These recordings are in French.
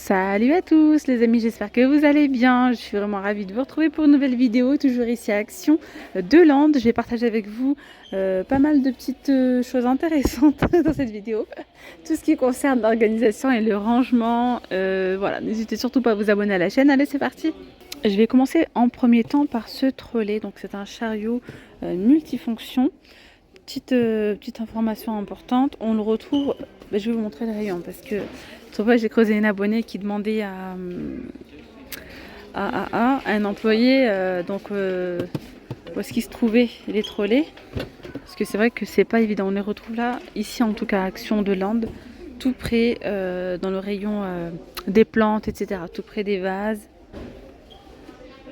Salut à tous les amis, j'espère que vous allez bien. Je suis vraiment ravie de vous retrouver pour une nouvelle vidéo, toujours ici à Action de Landes. Je vais partager avec vous pas mal de petites choses intéressantes dans cette vidéo. Tout ce qui concerne l'organisation et le rangement. Voilà, n'hésitez surtout pas à vous abonner à la chaîne. Allez, c'est parti. Je vais commencer en premier temps par ce trolley. Donc c'est un chariot multifonction. Petite information importante, on le retrouve, je vais vous montrer le rayon parce que j'ai creusé une abonnée qui demandait à un employé où est-ce qu'il se trouvait les trolleys, parce que c'est vrai que c'est pas évident. On les retrouve là, ici en tout cas à Action de Landes, tout près dans le rayon des plantes, etc., tout près des vases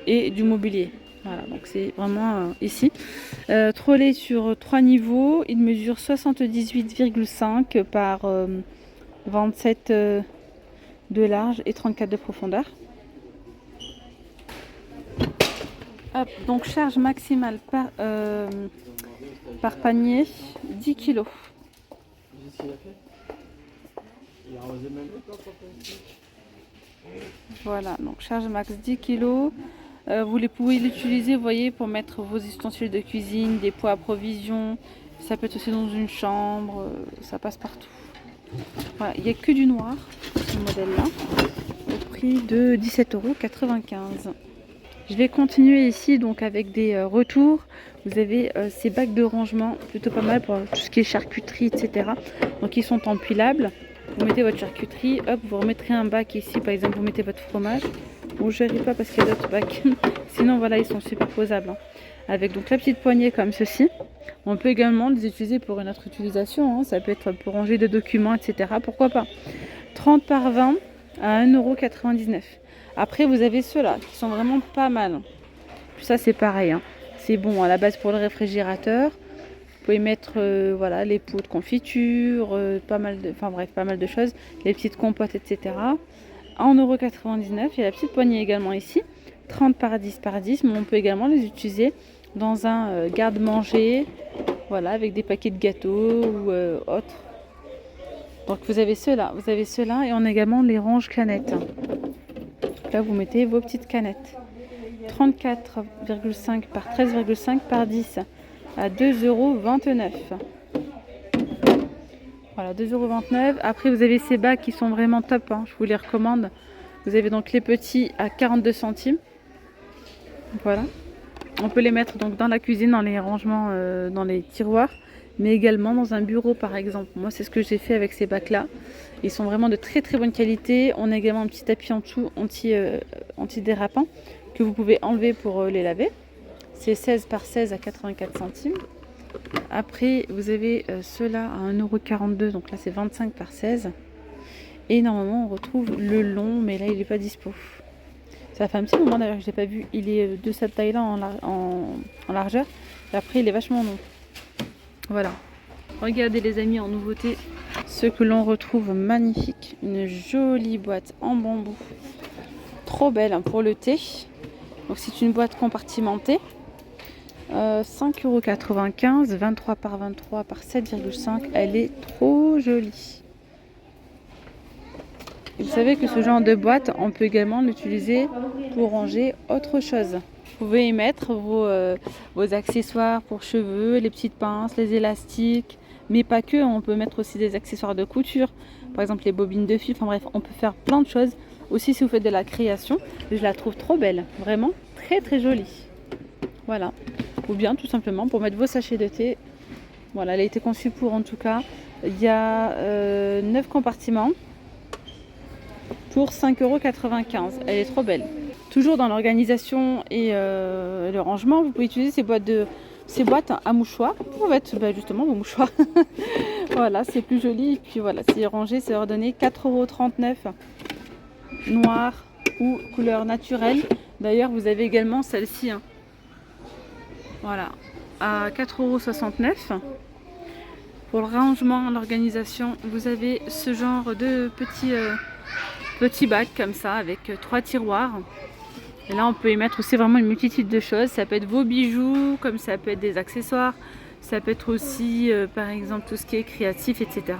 et du mobilier. Voilà, donc c'est vraiment ici. Trolley sur 3 niveaux. Il mesure 78,5 par 27 de large et 34 de profondeur. Hop, donc charge maximale par panier, 10 kg. Voilà, donc charge max 10 kg. Vous pouvez l'utiliser, vous voyez, pour mettre vos ustensiles de cuisine, des pots à provisions. Ça peut être aussi dans une chambre, ça passe partout. Voilà, il n'y a que du noir, ce modèle-là, au prix de 17,95 €. Je vais continuer ici donc avec des retours. Vous avez ces bacs de rangement, plutôt pas mal pour tout ce qui est charcuterie, etc. Donc ils sont empilables. Vous mettez votre charcuterie, hop, vous remettrez un bac ici, par exemple, vous mettez votre fromage. Bon, je n'arrive pas parce qu'il y a d'autres bacs. Sinon, voilà, ils sont superposables. Hein. Avec donc la petite poignée comme ceci. On peut également les utiliser pour une autre utilisation. Hein. Ça peut être pour ranger des documents, etc. Pourquoi pas. 30 par 20 à 1,99 €. Après, vous avez ceux-là qui sont vraiment pas mal. Puis ça, c'est pareil. Hein. C'est bon à la base pour le réfrigérateur. Vous pouvez mettre voilà, les pots de confiture, pas mal de choses. Les petites compotes, etc. 1,99 €. Il y a la petite poignée également ici. 30 par 10 par 10. Mais on peut également les utiliser dans un garde-manger. Voilà, avec des paquets de gâteaux ou autres. Donc vous avez ceux-là. Et on a également les range-canettes. Là, vous mettez vos petites canettes. 34,5 par 13,5 par 10 à 2,29 €. Voilà, 2,29 €. Après, vous avez ces bacs qui sont vraiment top. Hein, je vous les recommande. Vous avez donc les petits à 42 centimes. Voilà. On peut les mettre donc dans la cuisine, dans les rangements, dans les tiroirs, mais également dans un bureau par exemple. Moi, c'est ce que j'ai fait avec ces bacs-là. Ils sont vraiment de très très bonne qualité. On a également un petit tapis en dessous anti-dérapant que vous pouvez enlever pour les laver. C'est 16 par 16 à 84 centimes. Après, vous avez ceux-là à 1,42 €. Donc là, c'est 25 par 16. Et normalement, on retrouve le long, mais là, il n'est pas dispo. Ça fait un petit moment d'ailleurs que je ne l'ai pas vu. Il est de cette taille-là en largeur. Et après, il est vachement long. Voilà. Regardez les amis, en nouveauté, ce que l'on retrouve magnifique. Une jolie boîte en bambou. Trop belle hein, pour le thé. Donc c'est une boîte compartimentée. 5,95 €, 23 par 23 par 7,5 €. Elle est trop jolie. Et vous savez que ce genre de boîte, on peut également l'utiliser pour ranger autre chose. Vous pouvez y mettre vos accessoires pour cheveux, les petites pinces, les élastiques, mais pas que. On peut mettre aussi des accessoires de couture, par exemple les bobines de fil. Enfin bref, on peut faire plein de choses. Aussi si vous faites de la création, je la trouve trop belle, vraiment très très jolie. Voilà. Ou bien tout simplement pour mettre vos sachets de thé. Voilà, elle a été conçue pour en tout cas. Il y a 9 compartiments. Pour 5,95 €. Elle est trop belle. Toujours dans l'organisation et le rangement, vous pouvez utiliser ces boîtes à mouchoirs pour mettre justement vos mouchoirs. Voilà, c'est plus joli. Et puis voilà, c'est rangé, c'est ordonné 4,39 €. Noir ou couleur naturelle. D'ailleurs, vous avez également celle-ci. Hein. Voilà, à 4,69 €. Pour le rangement, l'organisation, vous avez ce genre de petits bacs comme ça avec 3 tiroirs. Et là, on peut y mettre aussi vraiment une multitude de choses. Ça peut être vos bijoux, comme ça peut être des accessoires. Ça peut être aussi, par exemple, tout ce qui est créatif, etc.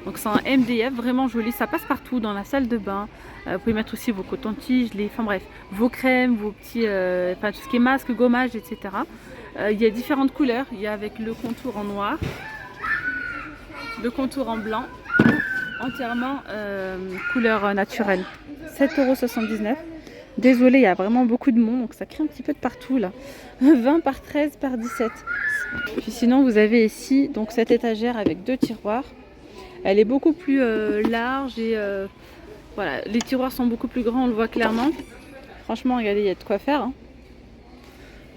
Donc c'est un MDF vraiment joli. Ça passe partout dans la salle de bain. Vous pouvez mettre aussi vos cotons-tiges, enfin bref, vos crèmes, vos petits, enfin tout ce qui est masque, gommage, etc. Il y a différentes couleurs. Il y a avec le contour en noir, le contour en blanc, entièrement couleur naturelle. 7,79 €. Désolée, il y a vraiment beaucoup de monde, donc ça crée un petit peu de partout là. 20 par 13 par 17. Puis sinon, vous avez ici donc cette étagère avec 2 tiroirs. Elle est beaucoup plus large et voilà, les tiroirs sont beaucoup plus grands, on le voit clairement. Franchement, regardez, il y a de quoi faire. Hein.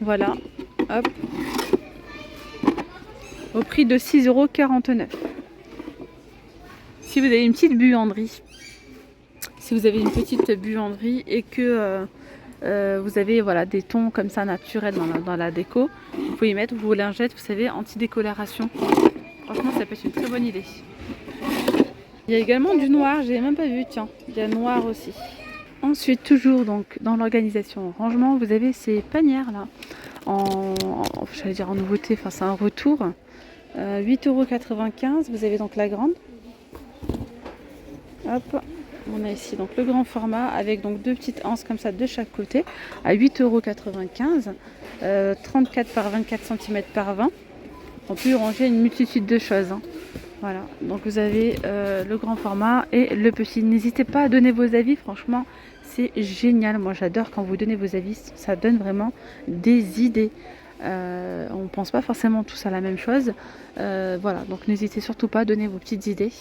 Voilà, hop. Au prix de 6,49 €. Si vous avez une petite buanderie, si vous avez une petite buanderie et que vous avez voilà, des tons comme ça naturels dans la déco, vous pouvez y mettre vos lingettes, vous savez, anti-décoloration. Franchement, ça peut être une très bonne idée. Il y a également du noir, j'ai même pas vu, tiens, il y a noir aussi. Ensuite, toujours donc dans l'organisation rangement, vous avez ces panières là, j'allais dire en nouveauté, enfin c'est un retour. 8,95 €, vous avez donc la grande. Hop, on a ici donc le grand format avec donc 2 petites anses comme ça de chaque côté à 8,95 €, 34 par 24 cm par 20. On peut y ranger une multitude de choses. Hein. Voilà, donc vous avez le grand format et le petit. N'hésitez pas à donner vos avis, franchement, c'est génial. Moi, j'adore quand vous donnez vos avis, ça donne vraiment des idées. On ne pense pas forcément tous à la même chose. Voilà, donc n'hésitez surtout pas à donner vos petites idées.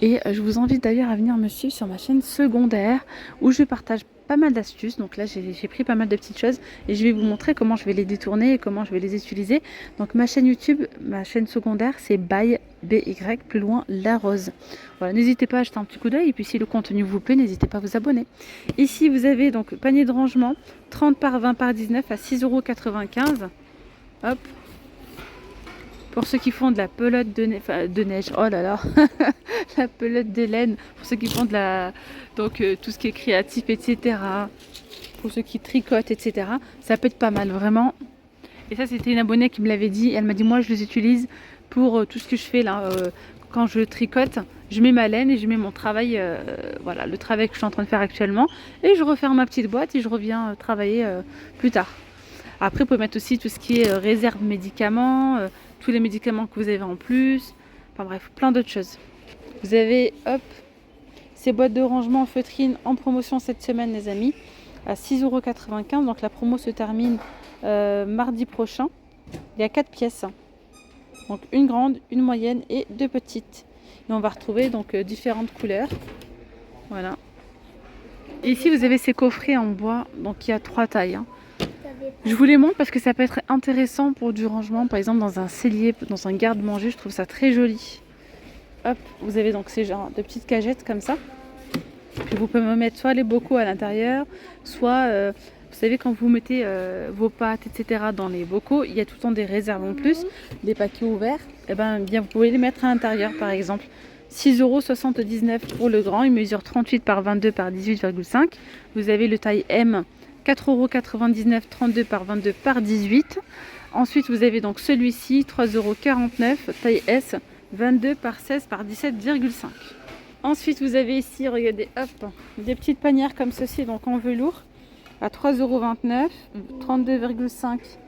Et je vous invite d'ailleurs à venir me suivre sur ma chaîne secondaire où je partage pas mal d'astuces. Donc là, j'ai pris pas mal de petites choses et je vais vous montrer comment je vais les détourner et comment je vais les utiliser. Donc ma chaîne YouTube, ma chaîne secondaire, c'est by BY, plus loin la rose. Voilà, n'hésitez pas à jeter un petit coup d'œil et puis si le contenu vous plaît, n'hésitez pas à vous abonner. Ici, vous avez donc panier de rangement 30 par 20 par 19 à 6,95 €. Hop. Pour ceux qui font de la pelote de neige, oh là là, la pelote de laine, pour ceux qui font de la, donc tout ce qui est créatif, etc. Pour ceux qui tricotent, etc. Ça peut être pas mal, vraiment. Et ça, c'était une abonnée qui me l'avait dit. Elle m'a dit, moi, je les utilise pour tout ce que je fais là. Quand je tricote, je mets ma laine et je mets mon travail, voilà, le travail que je suis en train de faire actuellement. Et je referme ma petite boîte et je reviens travailler plus tard. Après, vous pouvez mettre aussi tout ce qui est réserve médicaments, tous les médicaments que vous avez en plus. Enfin bref, plein d'autres choses. Vous avez, hop, ces boîtes de rangement en feutrine en promotion cette semaine, les amis, à 6,95 €. Donc la promo se termine mardi prochain. Il y a 4 pièces. Donc une grande, une moyenne et 2 petites. Et on va retrouver donc différentes couleurs. Voilà. Et ici, vous avez ces coffrets en bois. Donc il y a 3 tailles. Hein. Je vous les montre parce que ça peut être intéressant pour du rangement, par exemple dans un cellier, dans un garde-manger, je trouve ça très joli. Hop, vous avez donc ces genres de petites cagettes comme ça. Puis vous pouvez me mettre soit les bocaux à l'intérieur, soit, vous savez, quand vous mettez vos pâtes, etc. dans les bocaux, il y a tout le temps des réserves en plus, des paquets ouverts. Et bien, vous pouvez les mettre à l'intérieur, par exemple. 6,79 € pour le grand, il mesure 38 par 22 par 18,5. Vous avez le taille M. 4,99 €, 32 par 22 par 18. Ensuite, vous avez donc celui-ci, 3,49 €, taille S, 22 par 16 par 17,5. Ensuite, vous avez ici, regardez, hop, des petites panières comme ceci, donc en velours, à 3,29 €, 32,5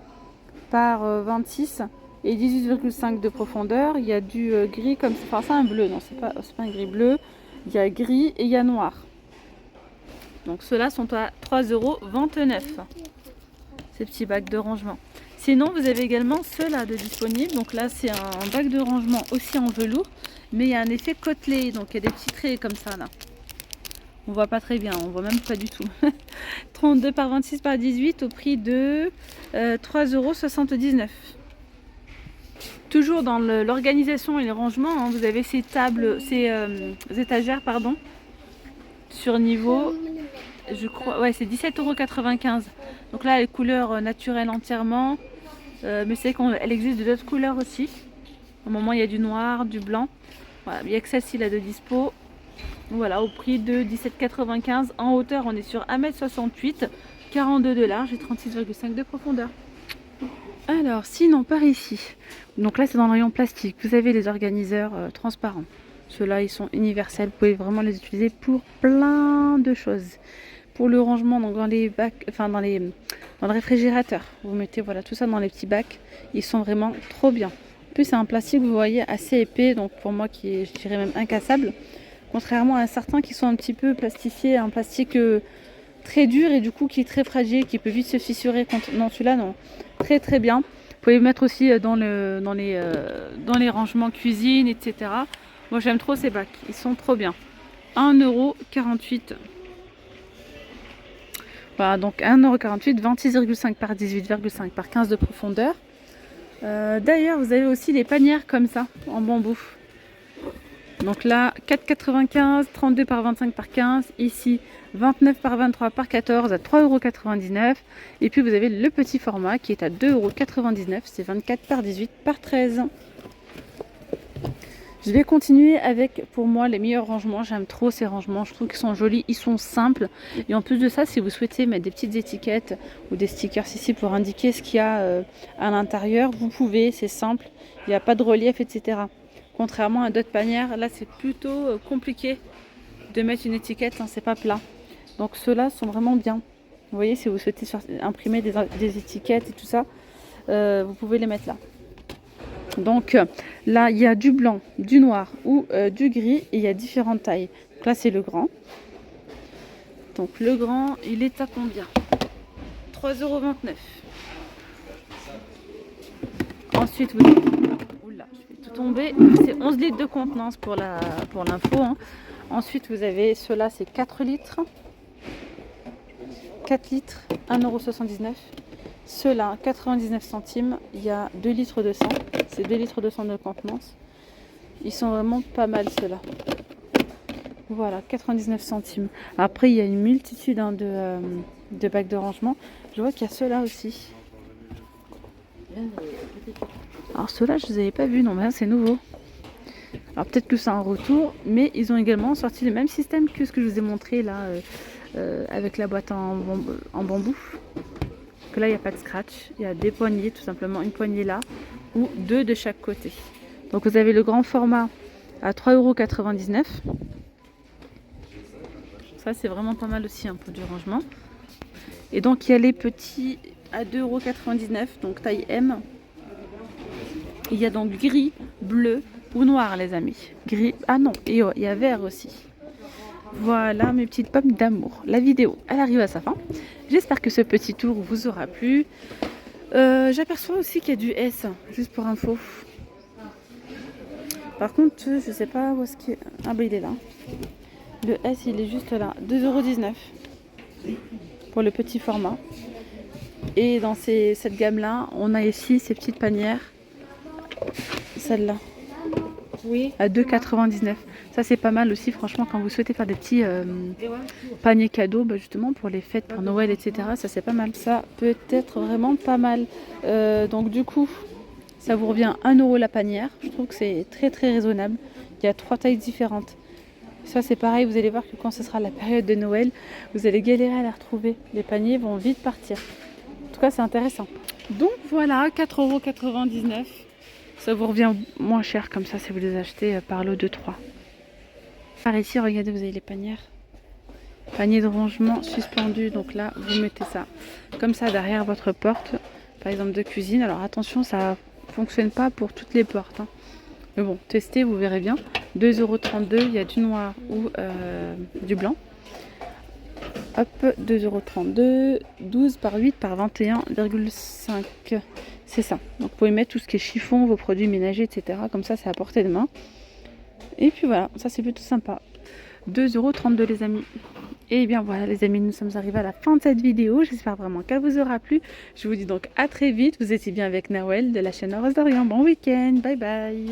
par 26 et 18,5 de profondeur. Il y a du gris comme ça, enfin c'est un bleu, non, c'est pas un gris bleu. Il y a gris et il y a noir. Donc ceux-là sont à 3,29 €, ces petits bacs de rangement. Sinon, vous avez également ceux-là de disponibles. Donc là, c'est un bac de rangement aussi en velours, mais il y a un effet côtelé. Donc il y a des petits traits comme ça là. On voit pas très bien, on voit même pas du tout. 32 par 26 par 18 au prix de 3,79 €. Toujours dans l'organisation et le rangement, hein, vous avez ces tables, ces étagères, pardon, sur niveau, je crois, ouais, c'est 17,95 €. Donc là, les couleurs naturelles entièrement, mais c'est qu'elle existe d'autres couleurs aussi. Au moment, il y a du noir, du blanc. Voilà, il y a que celle-ci là de dispo. Voilà, au prix de 17,95 €. En hauteur, on est sur 1,68 m, 42 de large et 36,5 de profondeur. Alors, sinon par ici, donc là c'est dans le rayon plastique, vous avez les organiseurs transparents. Ceux-là ils sont universels, vous pouvez vraiment les utiliser pour plein de choses. Pour le rangement donc dans les bacs, enfin dans le réfrigérateur, vous mettez voilà tout ça dans les petits bacs, ils sont vraiment trop bien. En plus c'est un plastique vous voyez assez épais, donc pour moi qui est je dirais même incassable, contrairement à certains qui sont un petit peu plastifiés, un plastique très dur et du coup qui est très fragile, qui peut vite se fissurer. Non, celui-là non, très très bien. Vous pouvez le mettre aussi dans les rangements cuisine, etc. Moi j'aime trop ces bacs, ils sont trop bien. 1,48 €. Voilà, donc 1,48 €, 26,5 par 18,5 par 15 de profondeur. D'ailleurs, vous avez aussi les panières comme ça, en bambou. Donc là, 4,95 €, 32 par 25 par 15. Ici, 29 par 23 par 14 à 3,99 €. Et puis vous avez le petit format qui est à 2,99 €. C'est 24 par 18 par 13. Je vais continuer avec, pour moi, les meilleurs rangements. J'aime trop ces rangements. Je trouve qu'ils sont jolis, ils sont simples. Et en plus de ça, si vous souhaitez mettre des petites étiquettes ou des stickers ici pour indiquer ce qu'il y a à l'intérieur, vous pouvez, c'est simple. Il n'y a pas de relief, etc. Contrairement à d'autres panières, là c'est plutôt compliqué de mettre une étiquette, hein, c'est pas plat. Donc ceux-là sont vraiment bien. Vous voyez, si vous souhaitez imprimer des étiquettes et tout ça, vous pouvez les mettre là. Donc là, il y a du blanc, du noir ou du gris et il y a différentes tailles. Donc là, c'est le grand. Donc le grand, il est à combien? 3,29 €. Ensuite, vous avez... Oula, je vais tout tomber. C'est 11 litres de contenance pour l'info. Hein. Ensuite, vous avez ceux-là, c'est 4 litres. 4 litres, 1,79 €. Ceux-là, 99 centimes, il y a 2 litres de sang. C'est 2 litres de sang de contenance. Ils sont vraiment pas mal ceux-là. Voilà, 99 centimes. Après, il y a une multitude hein, de bacs de rangement. Je vois qu'il y a ceux-là aussi. Alors ceux-là, je ne les avais pas vus. Non, mais c'est nouveau. Alors peut-être que c'est un retour, mais ils ont également sorti le même système que ce que je vous ai montré là, avec la boîte en bambou. Que là il n'y a pas de scratch, il y a des poignées tout simplement, une poignée là ou deux de chaque côté. Donc vous avez le grand format à 3,99 €. Ça c'est vraiment pas mal aussi hein, pour du rangement. Et donc il y a les petits à 2,99 €, donc taille M. Il y a donc gris, bleu ou noir les amis. Gris, ah non, et il y a vert aussi. Voilà mes petites pommes d'amour. La vidéo, elle arrive à sa fin. J'espère que ce petit tour vous aura plu. J'aperçois aussi qu'il y a du S, juste pour info. Par contre, je sais pas où est-ce qu'il est. Ah bah il est là. Le S, il est juste là. 2,19 € pour le petit format. Et dans cette gamme-là, on a ici ces petites panières. Celle-là. Oui. À 2,99 €. Ça c'est pas mal aussi franchement quand vous souhaitez faire des petits paniers cadeaux justement pour les fêtes, pour Noël etc. Ça c'est pas mal. Ça peut être vraiment pas mal. Donc du coup ça vous revient 1 € la panière. Je trouve que c'est très très raisonnable. Il y a 3 tailles différentes. Ça c'est pareil, vous allez voir que quand ce sera la période de Noël, vous allez galérer à les retrouver. Les paniers vont vite partir. En tout cas c'est intéressant. Donc voilà, 4,99 €. Ça vous revient moins cher comme ça si vous les achetez par lot de 3. Par ici, regardez, vous avez les panières. Panier de rangement suspendu. Donc là, vous mettez ça comme ça derrière votre porte, par exemple de cuisine. Alors attention, ça fonctionne pas pour toutes les portes. Hein. Mais bon, testez, vous verrez bien. 2,32 €, il y a du noir ou du blanc. Hop, 2,32 €, 12 par 8 par 21,5. C'est ça. Donc vous pouvez mettre tout ce qui est chiffon, vos produits ménagers, etc. Comme ça, c'est à portée de main. Et puis voilà, ça c'est plutôt sympa. 2,32 € les amis. Et bien voilà les amis, nous sommes arrivés à la fin de cette vidéo. J'espère vraiment qu'elle vous aura plu. Je vous dis donc à très vite. Vous étiez bien avec Nawel de la chaîne Rose d'Orient. Bon week-end, bye bye.